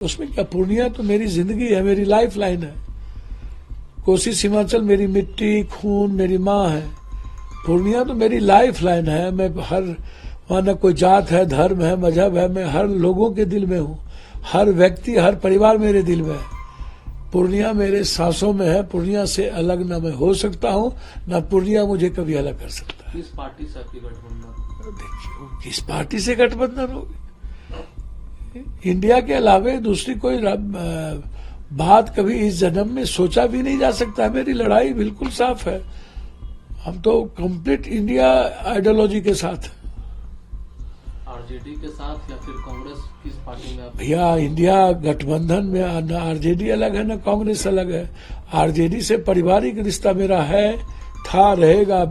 उसमें क्या, पूर्णिया तो मेरी जिंदगी है, मेरी लाइफ लाइन है। कोसी सीमांचल मेरी मिट्टी, खून, मेरी माँ है। पूर्णिया तो मेरी लाइफ लाइन है। मैं हर, वहां न कोई जात है, धर्म है, मजहब है, मैं हर लोगों के दिल में हूँ। हर व्यक्ति, हर परिवार मेरे दिल में है। पूर्णिया मेरे सांसों में है। पूर्णिया से अलग न मैं हो सकता हूँ, न पूर्णिया मुझे कभी अलग कर सकता है। किस पार्टी से आपकी गठबंधन? देखिए, किस पार्टी से गठबंधन होगी? इंडिया के अलावे दूसरी कोई बात कभी इस जन्म में सोचा भी नहीं जा सकता है। मेरी लड़ाई बिल्कुल साफ है। हम तो कंप्लीट इंडिया आइडियोलॉजी के साथ हैं। आरजेडी के साथ या फिर कांग्रेस, किस पार्टी में आप? भैया, इंडिया गठबंधन में न आरजेडी अलग है, न कांग्रेस अलग है। आरजेडी से पारिवारिक रिश्ता मेरा है, था, रहेगा।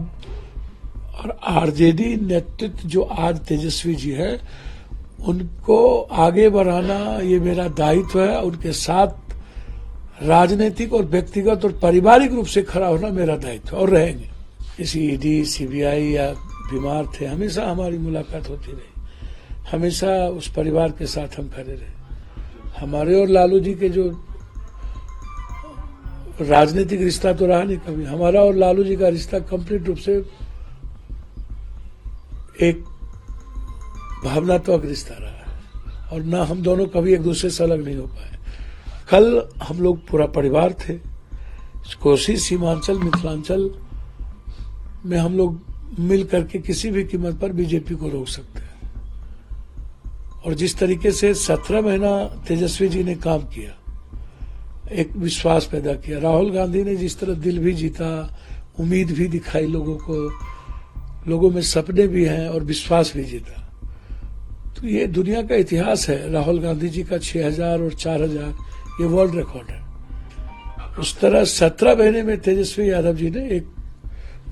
और आरजेडी नेतृत्व जो आज तेजस्वी जी है, उनको आगे बढ़ाना ये मेरा दायित्व है। उनके साथ राजनीतिक और व्यक्तिगत और पारिवारिक रूप से खड़ा होना मेरा दायित्व है, और रहेंगे। किसी ईडी, सीबीआई या बीमार थे, हमेशा हमारी मुलाकात होती रही। हमेशा उस परिवार के साथ हम खड़े रहे। हमारे और लालू जी के जो राजनीतिक रिश्ता तो रहा नहीं कभी। हमारा और लालू जी का रिश्ता कंप्लीट रूप से एक भावनात्मक रिश्ता रहा है, और ना हम दोनों कभी एक दूसरे से अलग नहीं हो पाए। कल हम लोग पूरा परिवार थे। कोसी सीमांचल, मिथिलांचल में हम लोग मिल करके किसी भी कीमत पर बीजेपी को रोक सकते हैं। और जिस तरीके से 17 महीना तेजस्वी जी ने काम किया, एक विश्वास पैदा किया। राहुल गांधी ने जिस तरह दिल भी जीता, उम्मीद भी दिखाई लोगों को, लोगों में सपने भी हैं और विश्वास भी जीता। तो ये दुनिया का इतिहास है। राहुल गांधी जी का 6000 और 4000 ये वर्ल्ड रिकॉर्ड है। उस तरह 17 महीने में तेजस्वी यादव जी ने एक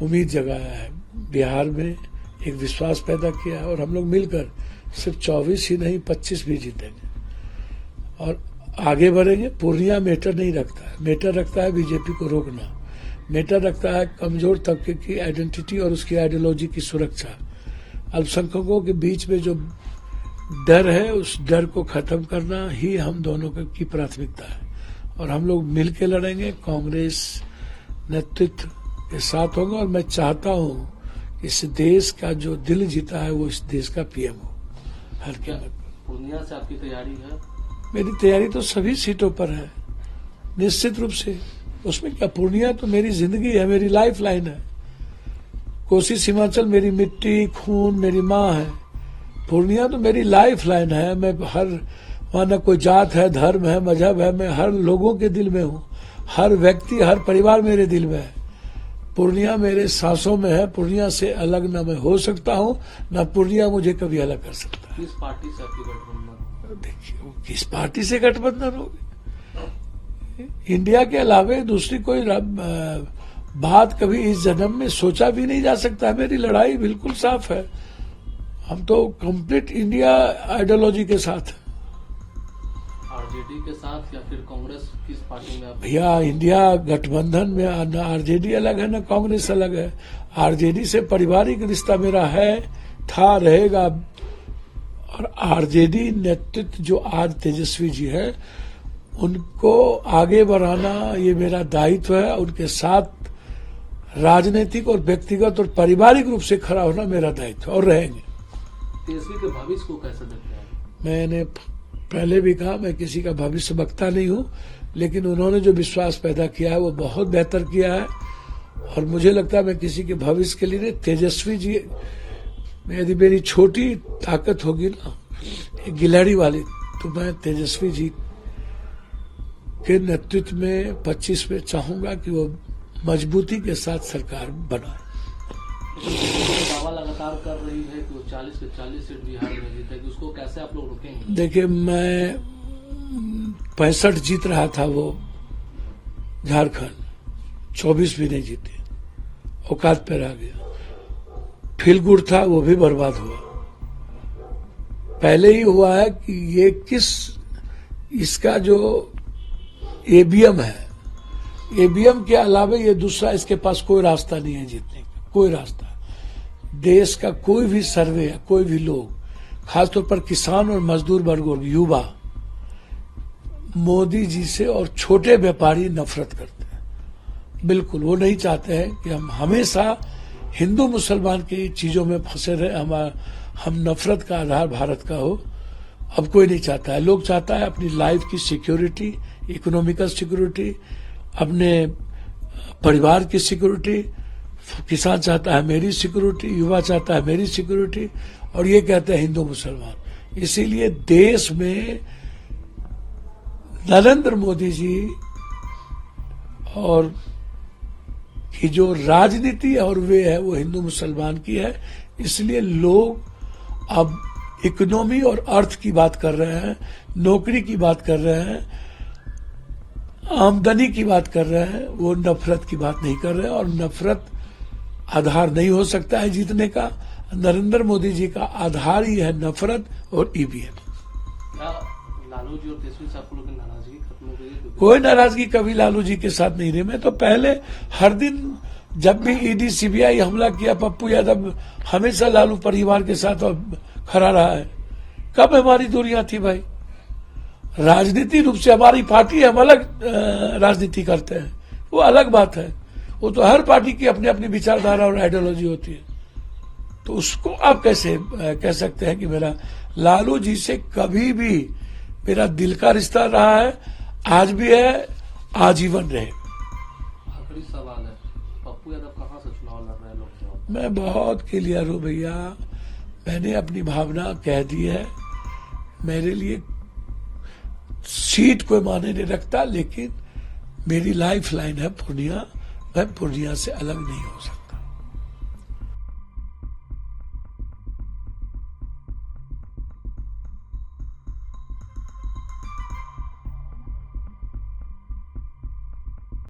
उम्मीद जगाया है, बिहार में एक विश्वास पैदा किया, और हम लोग मिलकर सिर्फ 24 ही नहीं 25 भी जीतेंगे और आगे बढ़ेंगे। पूर्णिया मैटर नहीं रखता है, मैटर रखता है बीजेपी को रोकना, मैटर रखता है कमजोर तबके की आइडेंटिटी और उसकी आइडियोलॉजी की सुरक्षा। अल्पसंख्यकों के बीच में जो डर है, उस डर को खत्म करना ही हम दोनों की प्राथमिकता है, और हम लोग मिलकर लड़ेंगे। कांग्रेस नेतृत्व के साथ होंगे, और मैं चाहता हूँ कि इस देश का जो दिल जीता है वो इस देश का पीएम हो। हर कीमत। पूर्णिया से आपकी तैयारी है? मेरी तैयारी तो सभी सीटों पर है, निश्चित रूप से। उसमें क्या, पूर्णिया तो मेरी जिंदगी है, मेरी लाइफ लाइन है। कोसी सीमांचल मेरी मिट्टी, खून, मेरी माँ है। पूर्णिया तो मेरी लाइफ लाइन है। मैं हर, वहां न कोई जात है, धर्म है, मजहब है, मैं हर लोगों के दिल में हूँ। हर व्यक्ति, हर परिवार मेरे दिल में है। पूर्णिया मेरे सांसों में है। पूर्णिया से अलग न मैं हो सकता हूँ, न पूर्णिया मुझे कभी अलग कर सकता है। किस पार्टी से आपकी गठबंधन? देखिए, किस पार्टी से गठबंधन होगी? इंडिया के अलावे दूसरी कोई बात कभी इस जन्म में सोचा भी नहीं जा सकता है। मेरी लड़ाई बिल्कुल साफ है। हम तो कंप्लीट इंडिया आइडियोलॉजी के साथ हैं। आरजेडी के साथ या फिर कांग्रेस, किस पार्टी में आप? भैया, इंडिया गठबंधन में न आरजेडी अलग है, न कांग्रेस अलग है। आरजेडी से पारिवारिक रिश्ता मेरा है, था, रहेगा। और आरजेडी नेतृत्व जो आज तेजस्वी जी है, उनको आगे बढ़ाना ये मेरा दायित्व है। उनके साथ राजनीतिक और व्यक्तिगत और पारिवारिक रूप से खड़ा होना मेरा दायित्व है, और रहेंगे। तेजस्वी के भविष्य को कैसे देखते हैं? मैंने पहले भी कहा, मैं किसी का भविष्य वक्ता नहीं हूँ, लेकिन उन्होंने जो विश्वास पैदा किया है वो बहुत बेहतर किया है। और मुझे लगता है मैं किसी के भविष्य के लिए नहीं, तेजस्वी जी, यदि मेरी छोटी ताकत होगी ना, गिलहरी वाली, तो मैं तेजस्वी जी के नेतृत्व में 25 में चाहूंगा कि वो मजबूती के साथ सरकार बनाए। दावा लगातार कर रही है कि वो 40 के 40 सीट बिहार में जीतेगी, उसको कैसे आप लोग रोकेंगे? देखिए, मैं 65 जीत रहा था वो झारखंड, 24 भी नहीं जीते, औकात पे रह गया। फील गुड था, वो भी बर्बाद हुआ। पहले ही हुआ है कि ये इसका जो ईवीएम है, ईवीएम के अलावा ये दूसरा इसके पास कोई रास्ता नहीं है जीतने का, कोई रास्ता। देश का कोई भी सर्वे, कोई भी लोग, खासतौर पर किसान और मजदूर वर्ग और युवा, मोदी जी से और छोटे व्यापारी नफरत करते हैं। बिल्कुल वो नहीं चाहते हैं कि हम हमेशा हिंदू मुसलमान की चीजों में फंसे रहे, हम नफरत का आधार भारत का हो। अब कोई नहीं चाहता है। लोग चाहता है अपनी लाइफ की सिक्योरिटी, इकोनॉमिकल सिक्योरिटी, अपने परिवार की सिक्योरिटी। किसान चाहता है मेरी सिक्योरिटी, युवा चाहता है मेरी सिक्योरिटी, और ये कहते हैं हिंदू मुसलमान। इसीलिए देश में नरेंद्र मोदी जी और की जो राजनीति और वे है वो हिंदू मुसलमान की है। इसलिए लोग अब इकोनॉमी और अर्थ की बात कर रहे हैं, नौकरी की बात कर रहे हैं, आमदनी की बात कर रहे हैं। वो नफरत की बात नहीं कर रहे हैं, और नफरत आधार नहीं हो सकता है जीतने का। नरेंद्र मोदी जी का आधार ही है नफरत और ईवीएम। क्या लालू जी और तेजस्वी साहब लोग की नाराजगी खत्म हो गई है? कोई नाराजगी कभी लालू जी के साथ नहीं रही। मैं तो पहले हर दिन जब भी ईडी सीबीआई हमला किया, पप्पू यादव हमेशा लालू परिवार के साथ खड़ा रहा है। कब हमारी दूरियां थी भाई? राजनीतिक रूप से हमारी पार्टी, हम अलग राजनीति करते हैं, वो अलग बात है। वो तो हर पार्टी की अपनी अपनी विचारधारा और आइडियोलॉजी होती है। तो उसको आप कैसे कह सकते हैं कि मेरा लालू जी से कभी भी मेरा दिल का रिश्ता रहा है, आज भी है, आजीवन रहे। आखिरी सवाल है, पप्पू यादव कहाँ से चुनाव लड़ रहे हैं लोकसभा? मैं बहुत क्लियर हूं भैया, मैंने अपनी भावना कह दी है। मेरे लिए सीट कोई मायने नहीं रखता, लेकिन मेरी लाइफ लाइन है पूर्णिया। मैं पूर्णिया से अलग नहीं हो सकता।